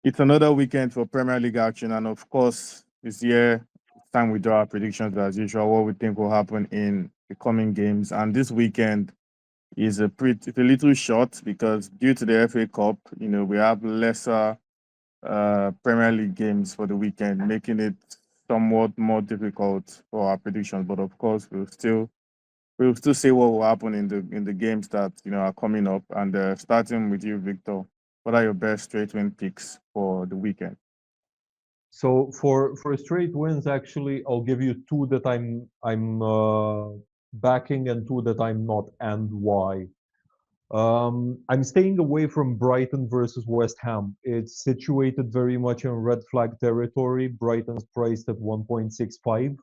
It's another weekend for Premier League action, and of course, this year it's time we draw our predictions as usual. What we think will happen in the coming games, and this weekend is it's a little short because due to the FA Cup, we have lesser Premier League games for the weekend, making it somewhat more difficult for our predictions. But of course, we'll still say what will happen in the games that are coming up. And starting with you, Victor, what are your best straight win picks for the weekend? So for straight wins, actually, I'll give you two that I'm backing and two that I'm not, and why. I'm staying away from Brighton versus West Ham. It's situated very much in red flag territory. Brighton's priced at 1.65.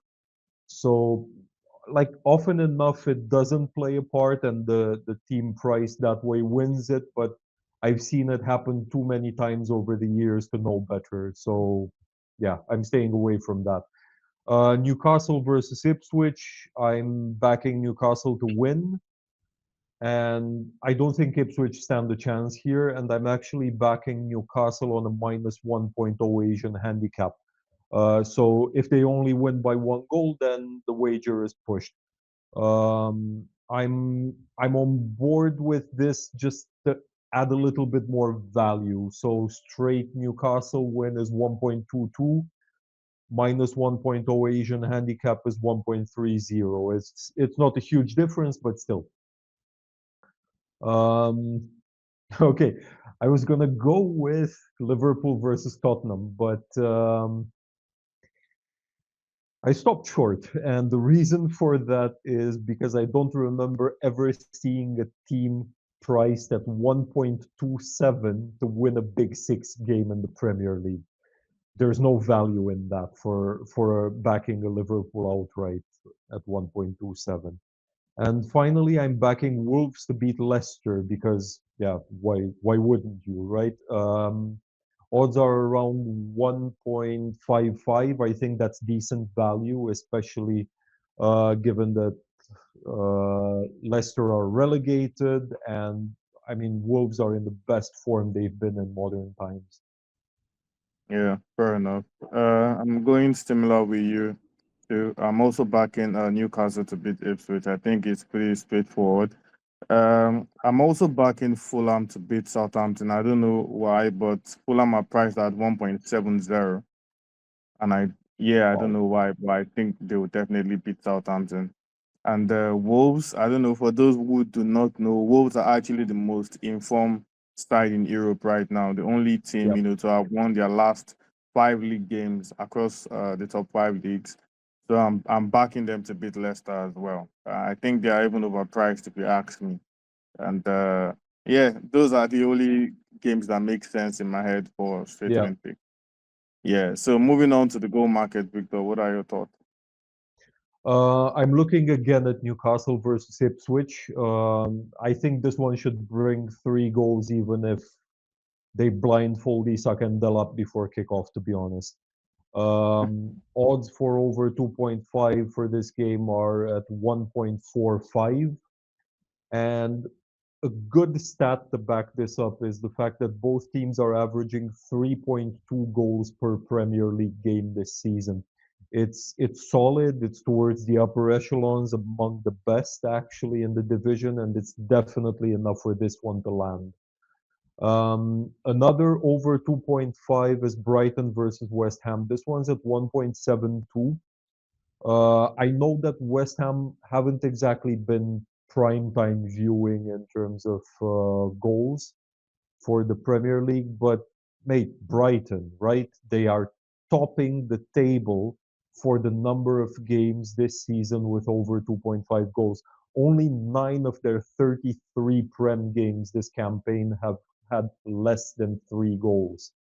So, like often enough, it doesn't play a part, and the team priced that way wins it. But I've seen it happen too many times over the years to know better. So, yeah, I'm staying away from that. Newcastle versus Ipswich. I'm backing Newcastle to win, and I don't think Ipswich stand a chance here. And I'm actually backing Newcastle on a minus 1.0 Asian handicap. So if they only win by one goal, then the wager is pushed. I'm on board with this just to add a little bit more value. So straight Newcastle win is 1.22, minus 1.0 Asian handicap is 1.30. It's not a huge difference, but still. Um, okay, I was gonna go with Liverpool versus Tottenham, but I stopped short, and the reason for that is because I don't remember ever seeing a team priced at 1.27 to win a Big Six game in the Premier League. There's no value in that for backing a Liverpool outright at 1.27. And finally, I'm backing Wolves to beat Leicester because, yeah, why wouldn't you, right? Odds are around 1.55. I think that's decent value, especially given that Leicester are relegated, and I mean Wolves are in the best form they've been in modern times. Yeah, fair enough. I'm going similar with you too. I'm also backing Newcastle to beat Ipswich. I think it's pretty straightforward. I'm also backing Fulham to beat Southampton. I don't know why, but Fulham are priced at 1.70, and yeah, I don't Wow. know why, but I think they will definitely beat Southampton. And Wolves, I don't know, for those who do not know, Wolves are actually the most informed side in Europe right now. The only team, Yep. to have won their last five league games across the top five leagues. So I'm backing them to beat Leicester as well. I think they are even overpriced if you ask me. And yeah, those are the only games that make sense in my head for straight Yeah. win pick. Yeah. So moving on to the goal market, Victor, what are your thoughts? I'm looking again at Newcastle versus Ipswich. I think this one should bring three goals, even if they blindfold Isak and Delap before kickoff, to be honest. Odds for over 2.5 for this game are at 1.45. And a good stat to back this up is the fact that both teams are averaging 3.2 goals per Premier League game this season. It's solid. It's towards the upper echelons, among the best actually in the division, and it's definitely enough for this one to land. Another over 2.5 is Brighton versus West Ham. This one's at 1.72. I know that West Ham haven't exactly been prime time viewing in terms of goals for the Premier League, but mate, Brighton, right? They are topping the table for the number of games this season with over 2.5 goals. Only 9 of their 33 Prem games this campaign have had less than 3 goals.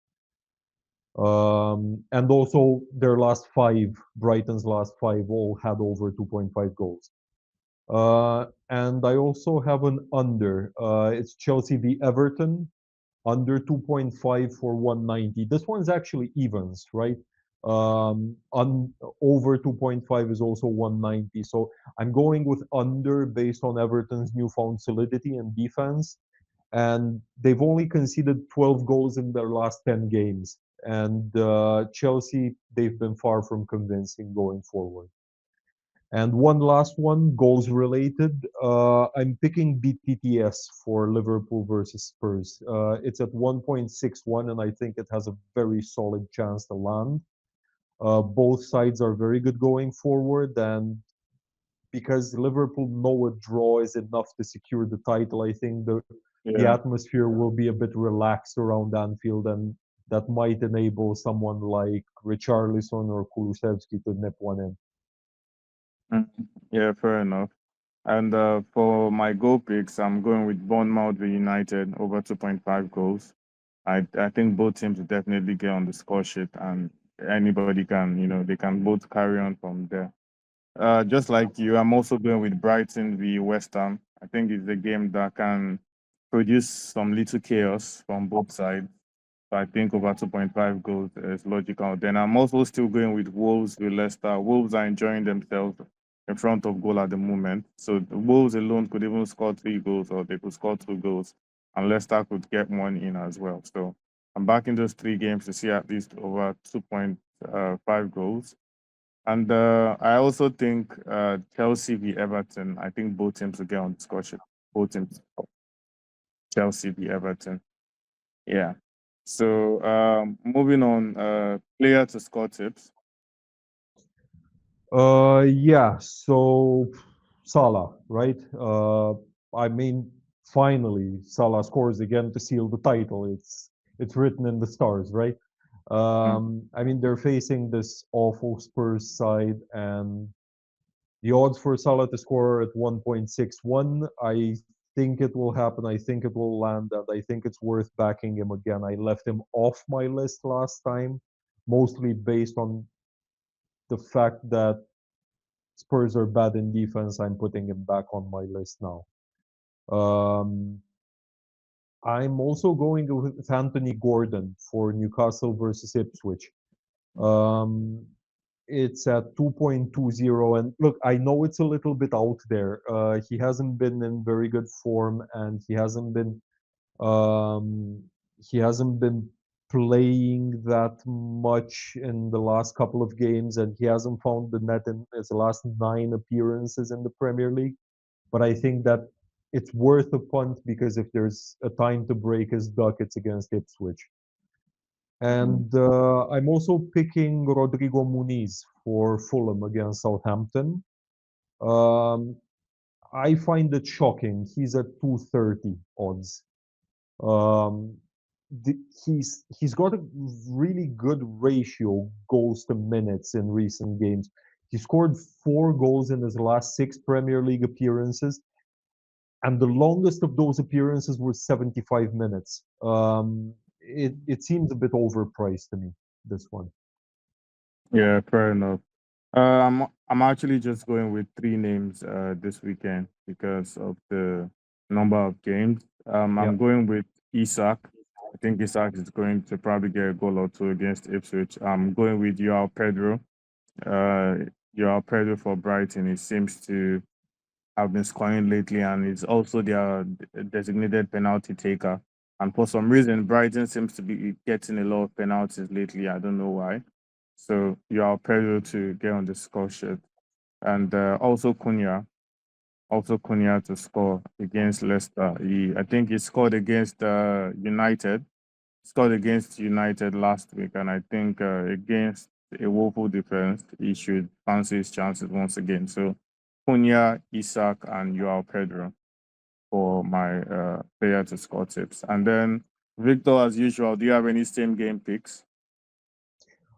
And also their last five, Brighton's last five, all had over 2.5 goals. And I also have an under. It's Chelsea v Everton, under 2.5 for 190. This one's actually evens, right? Over 2.5 is also 190. So I'm going with under based on Everton's newfound solidity and defense. and they've only conceded 12 goals in their last 10 games. And Chelsea, they've been far from convincing going forward. And one last one, goals related. I'm picking BTTS for Liverpool versus Spurs. It's at 1.61, and I think it has a very solid chance to land. Both sides are very good going forward, and because Liverpool know a draw is enough to secure the title, I think the Yeah. atmosphere will be a bit relaxed around Anfield, and that might enable someone like Richarlison or Kulusevski to nip one in. Mm. Yeah, fair enough. And for my goal picks, I'm going with Bournemouth v United over 2.5 goals. I think both teams will definitely get on the score sheet, and anybody can, they can both carry on from there. Just like you, I'm also going with Brighton v West Ham. I think it's a game that can produce some little chaos from both sides. So I think over 2.5 goals is logical. Then I'm also still going with Wolves with Leicester. Wolves are enjoying themselves in front of goal at the moment. So the Wolves alone could even score 3 goals, or they could score 2 goals, and Leicester could get one in as well. So I'm backing those 3 games to see at least over 2.5 goals. And I also think Chelsea v Everton. I think both teams will get on the score sheet. Both teams, Chelsea v Everton. Yeah. So moving on, player to score tips. Yeah, so Salah, right? I mean, finally, Salah scores again to seal the title. It's written in the stars, right? Mm. I mean, they're facing this awful Spurs side, and the odds for Salah to score are at 1.61. I think it will happen. I think it will land, and I think it's worth backing him again. I left him off my list last time, mostly based on the fact that Spurs are bad in defense. I'm putting him back on my list now. Um, I'm also going with Anthony Gordon for Newcastle versus Ipswich. Um, it's at 2.20. And look, I know it's a little bit out there. He hasn't been in very good form, and um, he hasn't been playing that much in the last couple of games, and he hasn't found the net in his last 9 appearances in the Premier League. But I think that it's worth a punt because if there's a time to break his duck, it's against Ipswich. Mm. And I'm also picking Rodrigo Muniz for Fulham against Southampton. Um, I find it shocking. He's at 230 odds. Um, he's got a really good ratio goals to minutes in recent games. He scored 4 goals in his last 6 Premier League appearances, and the longest of those appearances were 75 minutes. It seems a bit overpriced to me, this one. Yeah, fair enough. I'm actually just going with 3 names this weekend because of the number of games. Yeah. I'm going with Isak. I think Isak is going to probably get a goal or two against Ipswich. I'm going with Joao Pedro. Uh, Joao Pedro for Brighton. He seems to have been scoring lately, and is also their designated penalty taker. And for some reason, Brighton seems to be getting a lot of penalties lately. I don't know why. So you are Pedro to get on the score sheet, and also Cunha to score against Leicester. I think he scored against United, scored against United last week, and I think against a woeful defense, he should fancy his chances once again. So Cunha, Isak, and Joao Pedro for my player to score tips. And then Victor, as usual, do you have any same game picks?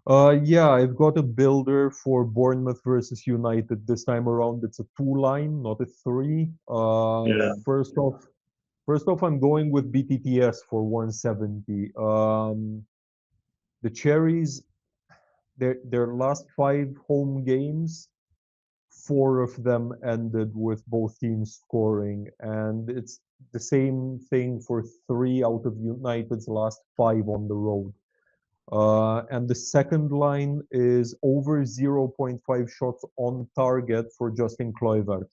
Yeah, I've got a builder for Bournemouth versus United. This time around, it's a two line, not a three. Yeah. First off, I'm going with BTTS for 170. The Cherries, their last 5 home games, 4 of them ended with both teams scoring, and it's the same thing for 3 out of United's last 5 on the road. And the second line is over zero point 0.5 shots on target for Justin Kluivert.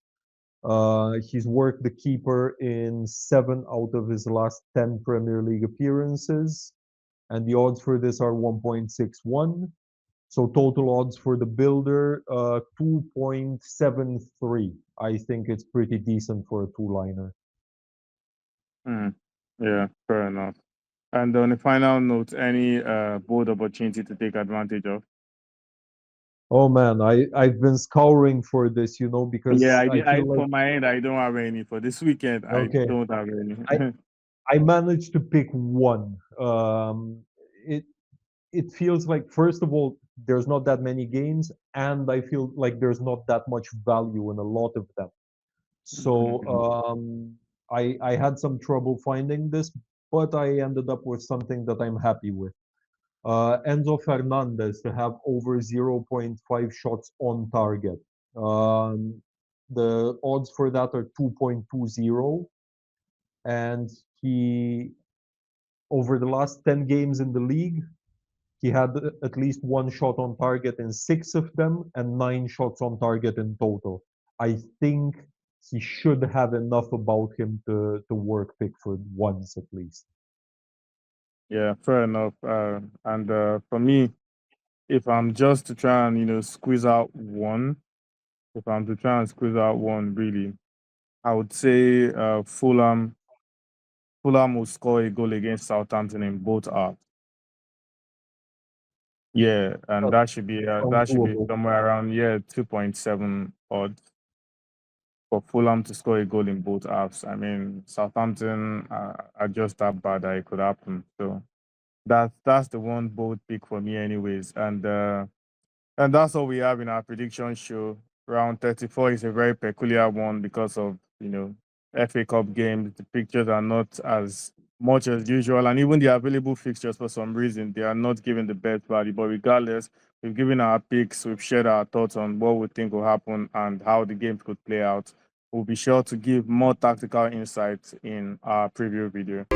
He's worked the keeper in 7 out of his last 10 Premier League appearances, and the odds for this are 1.61. So total odds for the builder, 2.73. I think it's pretty decent for a two-liner. Hmm. Yeah, fair enough. And on a final note, any bold opportunity to take advantage of? Oh man, I've been scouring for this, Yeah, because I I did. I feel like for my end, I don't have any for this weekend. I okay, don't have any. I I managed to pick one. It it feels like first of all there's not that many games, and I feel like there's not that much value in a lot of them. So I had some trouble finding this, but I ended up with something that I'm happy with. Enzo Fernandez to have over zero point 0.5 shots on target. Um, the odds for that are 2.20, and he over the last 10 games in the league, he had at least one shot on target in 6 of them and 9 shots on target in total. I think he should have enough about him to work Pickford once at least. Yeah, fair enough. And for me, if I'm just to try and squeeze out one, if I'm to try and squeeze out one, really, I would say Fulham will score a goal against Southampton in both halves. Yeah, and That sounds that should be doable. somewhere around 2.7 odds for Fulham to score a goal in both halves. I mean, Southampton are just that bad that it could happen. So that's the one bold pick for me, anyways. And that's all we have in our prediction show. Round 34 is a very peculiar one because of, FA Cup games. The pictures are not as much as usual. And even the available fixtures, for some reason, they are not giving the best value. But regardless, we've given our picks, we've shared our thoughts on what we think will happen and how the games could play out. We'll be sure to give more tactical insights in our preview video.